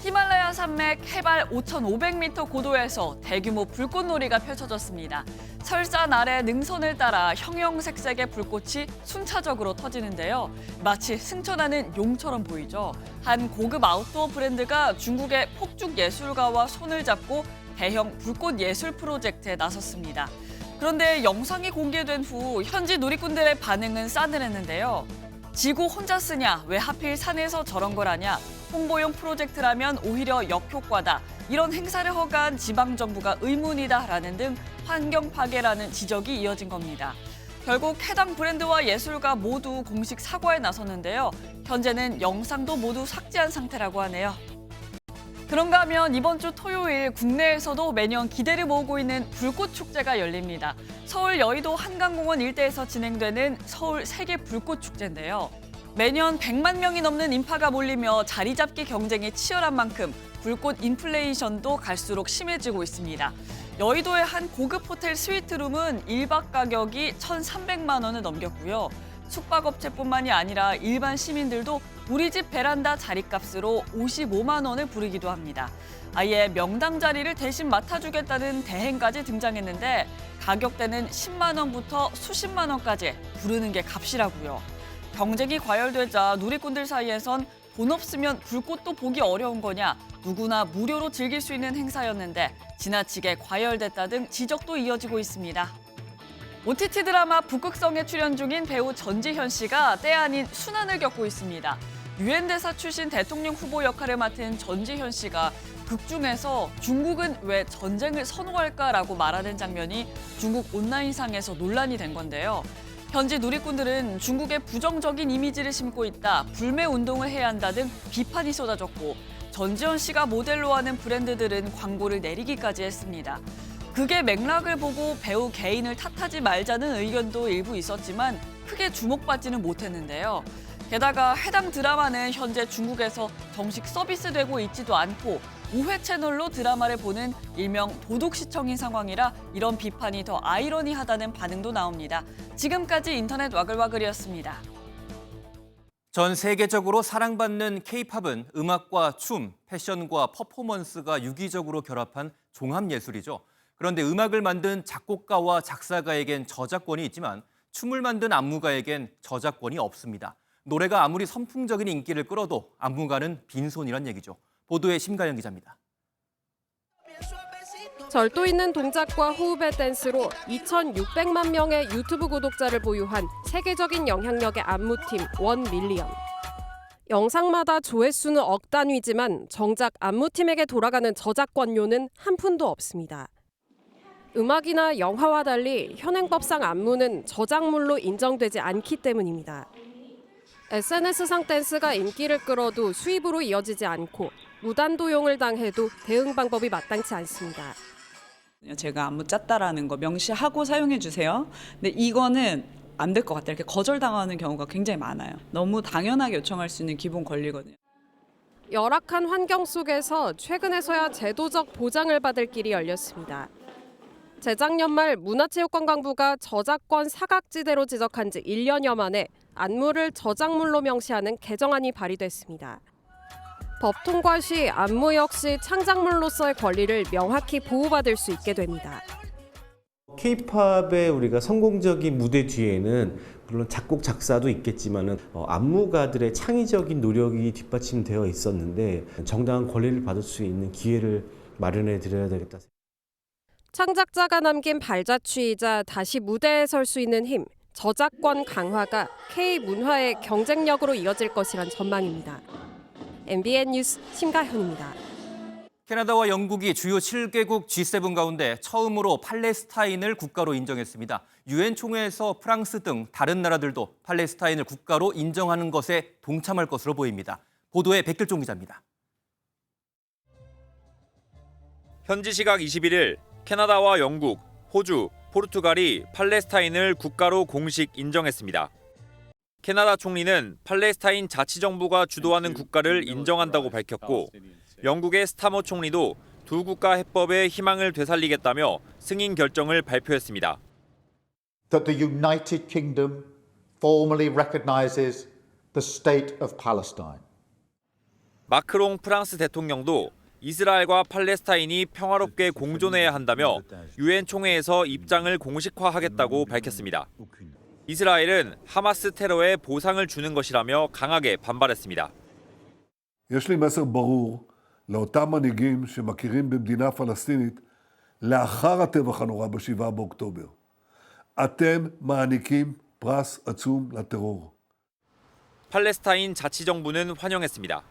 히말라야 산맥 해발 5,500m 고도에서 대규모 불꽃놀이가 펼쳐졌습니다. 설산 아래 능선을 따라 형형색색의 불꽃이 순차적으로 터지는데요. 마치 승천하는 용처럼 보이죠. 한 고급 아웃도어 브랜드가 중국의 폭죽 예술가와 손을 잡고 대형 불꽃 예술 프로젝트에 나섰습니다. 그런데 영상이 공개된 후 현지 누리꾼들의 반응은 싸늘했는데요. 지구 혼자 쓰냐? 왜 하필 산에서 저런 걸 하냐? 홍보용 프로젝트라면 오히려 역효과다. 이런 행사를 허가한 지방정부가 의문이다라는 등 환경 파괴라는 지적이 이어진 겁니다. 결국 해당 브랜드와 예술가 모두 공식 사과에 나섰는데요. 현재는 영상도 모두 삭제한 상태라고 하네요. 그런가 하면 이번 주 토요일 국내에서도 매년 기대를 모으고 있는 불꽃축제가 열립니다. 서울 여의도 한강공원 일대에서 진행되는 서울 세계 불꽃축제인데요. 매년 100만 명이 넘는 인파가 몰리며 자리 잡기 경쟁이 치열한 만큼 불꽃 인플레이션도 갈수록 심해지고 있습니다. 여의도의 한 고급 호텔 스위트룸은 1박 가격이 1,300만 원을 넘겼고요. 숙박업체뿐만이 아니라 일반 시민들도 우리 집 베란다 자리값으로 55만 원을 부르기도 합니다. 아예 명당 자리를 대신 맡아주겠다는 대행까지 등장했는데 가격대는 10만 원부터 수십만 원까지 부르는 게 값이라고요. 경쟁이 과열되자 누리꾼들 사이에선 돈 없으면 불꽃도 보기 어려운 거냐, 누구나 무료로 즐길 수 있는 행사였는데 지나치게 과열됐다 등 지적도 이어지고 있습니다. OTT 드라마 북극성에 출연 중인 배우 전지현 씨가 때 아닌 순환을 겪고 있습니다. 유엔 대사 출신 대통령 후보 역할을 맡은 전지현 씨가 극 중에서 중국은 왜 전쟁을 선호할까라고 말하는 장면이 중국 온라인상에서 논란이 된 건데요. 현지 누리꾼들은 중국의 부정적인 이미지를 심고 있다, 불매 운동을 해야 한다 등 비판이 쏟아졌고 전지현 씨가 모델로 하는 브랜드들은 광고를 내리기까지 했습니다. 극의 맥락을 보고 배우 개인을 탓하지 말자는 의견도 일부 있었지만 크게 주목받지는 못했는데요. 게다가 해당 드라마는 현재 중국에서 정식 서비스되고 있지도 않고 우회 채널로 드라마를 보는 일명 도둑 시청인 상황이라 이런 비판이 더 아이러니하다는 반응도 나옵니다. 지금까지 인터넷 와글와글이었습니다. 전 세계적으로 사랑받는 K-팝은 음악과 춤, 패션과 퍼포먼스가 유기적으로 결합한 종합예술이죠. 그런데 음악을 만든 작곡가와 작사가에겐 저작권이 있지만 춤을 만든 안무가에겐 저작권이 없습니다. 노래가 아무리 선풍적인 인기를 끌어도 안무가는 빈손이란 얘기죠. 보도에 심가영 기자입니다. 절도 있는 동작과 호흡의 댄스로 2,600만 명의 유튜브 구독자를 보유한 세계적인 영향력의 안무팀 1밀리언. 영상마다 조회수는 억 단위지만 정작 안무팀에게 돌아가는 저작권료는 한 푼도 없습니다. 음악이나 영화와 달리 현행법상 안무는 저작물로 인정되지 않기 때문입니다. SNS상 댄스가 인기를 끌어도 수입으로 이어지지 않고 무단도용을 당해도 대응 방법이 마땅치 않습니다. 제가 안무 짰다라는 거 명시하고 사용해 주세요. 근데 이거는 안 될 것 같아요. 이렇게 거절당하는 경우가 굉장히 많아요. 너무 당연하게 요청할 수 있는 기본 권리거든요. 열악한 환경 속에서 최근에서야 제도적 보장을 받을 길이 열렸습니다. 재작년 말 문화체육관광부가 저작권 사각지대로 지적한 지 1년여 만에 안무를 저작물로 명시하는 개정안이 발의됐습니다. 법 통과 시 안무 역시 창작물로서의 권리를 명확히 보호받을 수 있게 됩니다. K-팝의 우리가 성공적인 무대 뒤에는 물론 작곡 작사도 있겠지만은 안무가들의 창의적인 노력이 뒷받침되어 있었는데 정당한 권리를 받을 수 있는 기회를 마련해 드려야 되겠다. 창작자가 남긴 발자취이자 다시 무대에 설 수 있는 힘, 저작권 강화가 K-문화의 경쟁력으로 이어질 것이란 전망입니다. MBN 뉴스 심가현입니다. 캐나다와 영국이 주요 7개국 G7 가운데 처음으로 팔레스타인을 국가로 인정했습니다. 유엔 총회에서 프랑스 등 다른 나라들도 팔레스타인을 국가로 인정하는 것에 동참할 것으로 보입니다. 보도에 백길종 기자입니다. 현지 시각 21일 캐나다와 영국, 호주, 포르투갈이 팔레스타인을 국가로 공식 인정했습니다. 캐나다 총리는 팔레스타인 자치정부가 주도하는 국가를 인정한다고 밝혔고 영국의 스타머 총리도 두 국가 해법의 희망을 되살리겠다며 승인 결정을 발표했습니다. That the United Kingdom formally recognizes the state of Palestine. 마크롱 프랑스 대통령도 이스라엘과 팔레스타인이 평화롭게 공존해야 한다며 유엔 총회에서 입장을 공식화하겠다고 밝혔습니다. 이스라엘은 하마스 테러에 보상을 주는 것이라며 강하게 반발했습니다. יש לי מסר ברור לאותם מנהיגים שמכירים במדינה פלסטינית לאחר הטבח הנורא ב7 באוקטובר. אתם מעניקים פרס עצום לטרור. 팔레스타인 자치정부는 환영했습니다.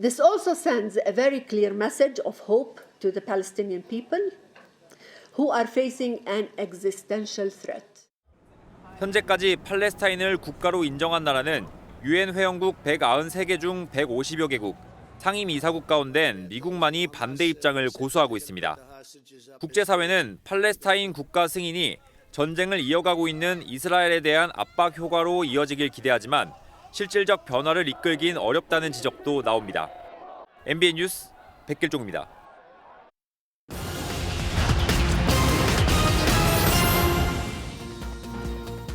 This also sends a very clear message of hope to the Palestinian people who are facing an existential threat. 현재까지 팔레스타인을 국가로 인정한 나라는 유엔 회원국 193개 중 150여 개국, 상임이사국 가운데 미국만이 반대 입장을 고수하고 있습니다. 국제사회는 팔레스타인 국가 승인이 전쟁을 이어가고 있는 이스라엘에 대한 압박 효과로 이어지길 기대하지만 실질적 변화를 이끌긴 어렵다는 지적도 나옵니다. MBN 뉴스 백길종입니다.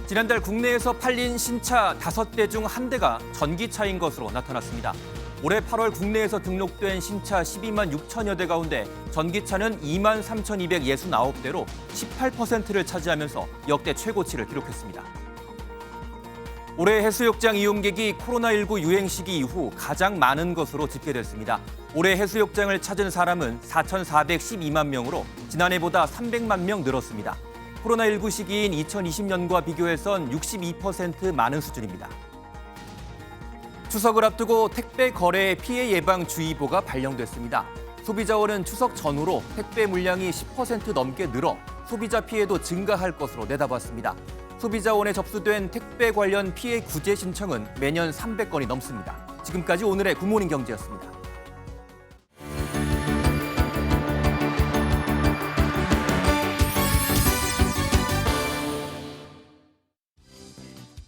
지난달 국내에서 팔린 신차 5대 중 1대가 전기차인 것으로 나타났습니다. 올해 8월 국내에서 등록된 신차 12만 6천여 대 가운데 전기차는 2만 3,269대로 18%를 차지하면서 역대 최고치를 기록했습니다. 올해 해수욕장 이용객이 코로나19 유행 시기 이후 가장 많은 것으로 집계됐습니다. 올해 해수욕장을 찾은 사람은 4,412만 명으로 지난해보다 300만 명 늘었습니다. 코로나19 시기인 2020년과 비교해선 62% 많은 수준입니다. 추석을 앞두고 택배 거래 피해 예방 주의보가 발령됐습니다. 소비자원은 추석 전후로 택배 물량이 10% 넘게 늘어 소비자 피해도 증가할 것으로 내다봤습니다. 소비자원에 접수된 택배 관련 피해 구제 신청은 매년 300건이 넘습니다. 지금까지 오늘의 굿모닝 경제였습니다.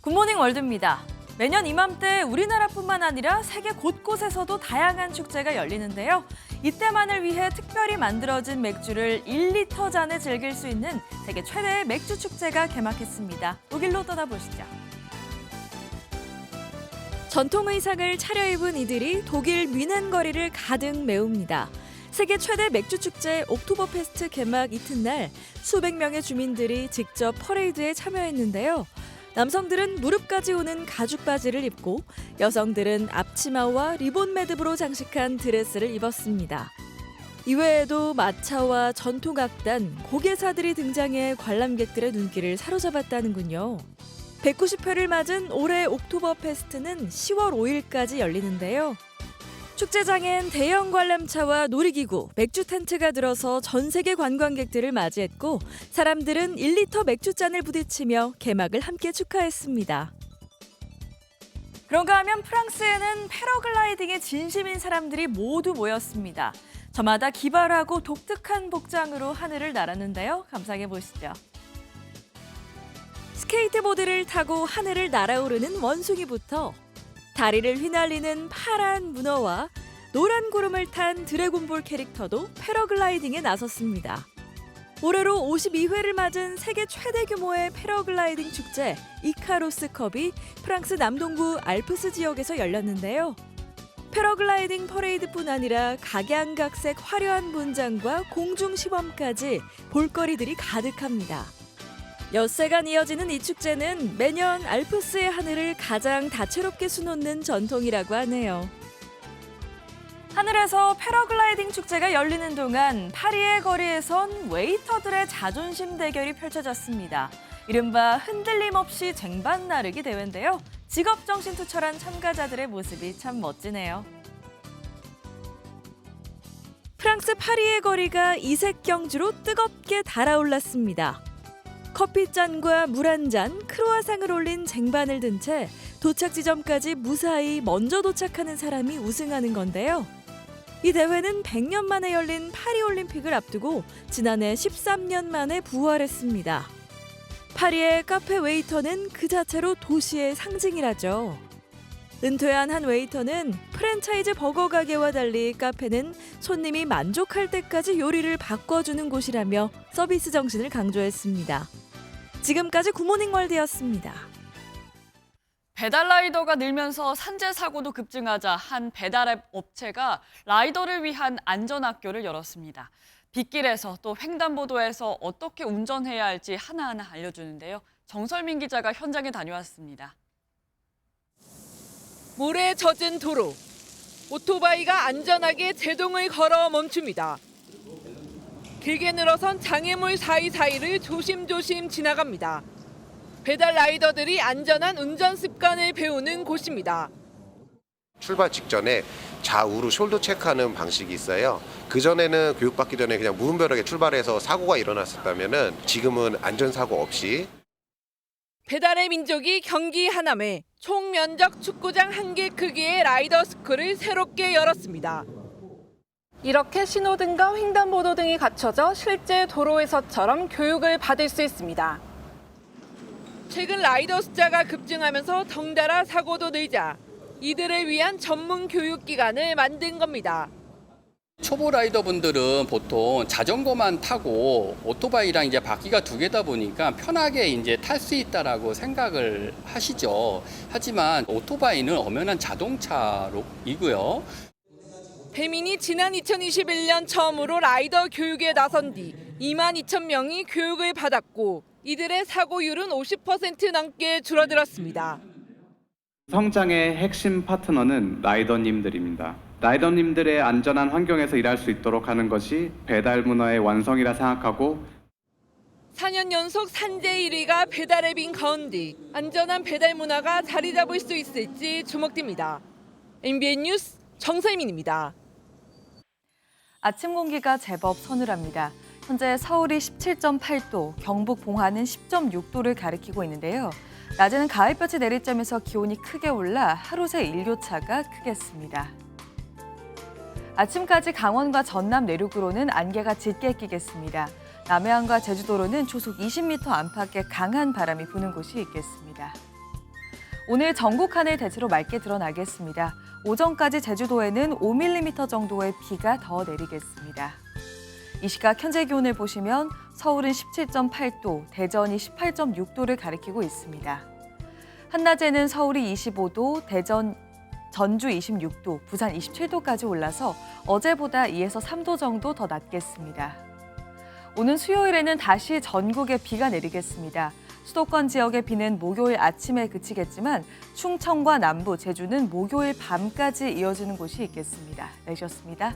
굿모닝 월드입니다. 매년 이맘때 우리나라뿐만 아니라 세계 곳곳에서도 다양한 축제가 열리는데요. 이때만을 위해 특별히 만들어진 맥주를 1리터 잔에 즐길 수 있는 세계 최대의 맥주 축제가 개막했습니다. 독일로 떠나보시죠. 전통 의상을 차려입은 이들이 독일 뮌헨 거리를 가득 메웁니다. 세계 최대 맥주 축제 옥토버페스트 개막 이튿날 수백 명의 주민들이 직접 퍼레이드에 참여했는데요. 남성들은 무릎까지 오는 가죽 바지를 입고 여성들은 앞치마와 리본 매듭으로 장식한 드레스를 입었습니다. 이외에도 마차와 전통악단, 고개사들이 등장해 관람객들의 눈길을 사로잡았다는군요. 190회를 맞은 올해 옥토버 페스트는 10월 5일까지 열리는데요. 축제장엔 대형 관람차와 놀이기구, 맥주 텐트가 들어서 전 세계 관광객들을 맞이했고 사람들은 1리터 맥주잔을 부딪히며 개막을 함께 축하했습니다. 그런가 하면 프랑스에는 패러글라이딩에 진심인 사람들이 모두 모였습니다. 저마다 기발하고 독특한 복장으로 하늘을 날았는데요. 감상해 보시죠. 스케이트보드를 타고 하늘을 날아오르는 원숭이부터 다리를 휘날리는 파란 문어와 노란 구름을 탄 드래곤볼 캐릭터도 패러글라이딩에 나섰습니다. 올해로 52회를 맞은 세계 최대 규모의 패러글라이딩 축제 이카로스컵이 프랑스 남동부 알프스 지역에서 열렸는데요. 패러글라이딩 퍼레이드뿐 아니라 각양각색 화려한 분장과 공중 시범까지 볼거리들이 가득합니다. 엿새간 이어지는 이 축제는 매년 알프스의 하늘을 가장 다채롭게 수놓는 전통이라고 하네요. 하늘에서 패러글라이딩 축제가 열리는 동안 파리의 거리에선 웨이터들의 자존심 대결이 펼쳐졌습니다. 이른바 흔들림 없이 쟁반 나르기 대회인데요. 직업정신 투철한 참가자들의 모습이 참 멋지네요. 프랑스 파리의 거리가 이색 경주로 뜨겁게 달아올랐습니다. 커피잔과 물 한 잔, 크로아상을 올린 쟁반을 든 채 도착 지점까지 무사히 먼저 도착하는 사람이 우승하는 건데요. 이 대회는 100년 만에 열린 파리올림픽을 앞두고 지난해 13년 만에 부활했습니다. 파리의 카페 웨이터는 그 자체로 도시의 상징이라죠. 은퇴한 한 웨이터는 프랜차이즈 버거 가게와 달리 카페는 손님이 만족할 때까지 요리를 바꿔주는 곳이라며 서비스 정신을 강조했습니다. 지금까지 굿모닝 월드였습니다. 배달 라이더가 늘면서 산재 사고도 급증하자 한 배달앱 업체가 라이더를 위한 안전학교를 열었습니다. 빗길에서 또 횡단보도에서 어떻게 운전해야 할지 하나하나 알려주는데요. 정설민 기자가 현장에 다녀왔습니다. 모래에 젖은 도로. 오토바이가 안전하게 제동을 걸어 멈춥니다. 길게 늘어선 장애물 사이사이를 조심조심 지나갑니다. 배달 라이더들이 안전한 운전 습관을 배우는 곳입니다. 출발 직전에 좌우로 숄더 체크하는 방식이 있어요. 그전에는 교육받기 전에 그냥 무분별하게 출발해서 사고가 일어났었다면은 지금은 안전사고 없이. 배달의 민족이 경기 하남에 총면적 축구장 1개 크기의 라이더 스쿨을 새롭게 열었습니다. 이렇게 신호등과 횡단보도 등이 갖춰져 실제 도로에서처럼 교육을 받을 수 있습니다. 최근 라이더 숫자가 급증하면서 덩달아 사고도 늘자 이들을 위한 전문 교육기관을 만든 겁니다. 초보 라이더분들은 보통 자전거만 타고 오토바이랑 이제 바퀴가 2개다 보니까 편하게 이제 탈 수 있다라고 생각을 하시죠. 하지만 오토바이는 엄연한 자동차이고요. 배민이 지난 2021년 처음으로 라이더 교육에 나선 뒤 22,000명이 교육을 받았고 이들의 사고율은 50% 넘게 줄어들었습니다. 성장의 핵심 파트너는 라이더님들입니다. 라이더님들의 안전한 환경에서 일할 수 있도록 하는 것이 배달 문화의 완성이라 생각하고 4년 연속 산재 1위가 배달앱인 가운데 안전한 배달 문화가 자리 잡을 수 있을지 주목됩니다. MBN 뉴스 정세민입니다. 아침 공기가 제법 서늘합니다. 현재 서울이 17.8도, 경북 봉화는 10.6도를 가리키고 있는데요. 낮에는 가을볕이 내리쬐면서 기온이 크게 올라 하루 새 일교차가 크겠습니다. 아침까지 강원과 전남 내륙으로는 안개가 짙게 끼겠습니다. 남해안과 제주도로는 초속 20m 안팎의 강한 바람이 부는 곳이 있겠습니다. 오늘 전국 하늘 대체로 맑게 드러나겠습니다. 오전까지 제주도에는 5mm 정도의 비가 더 내리겠습니다. 이 시각 현재 기온을 보시면 서울은 17.8도, 대전이 18.6도를 가리키고 있습니다. 한낮에는 서울이 25도, 전주 26도, 부산 27도까지 올라서 어제보다 2에서 3도 정도 더 낮겠습니다. 오는 수요일에는 다시 전국에 비가 내리겠습니다. 수도권 지역의 비는 목요일 아침에 그치겠지만 충청과 남부, 제주는 목요일 밤까지 이어지는 곳이 있겠습니다. 내셨습니다.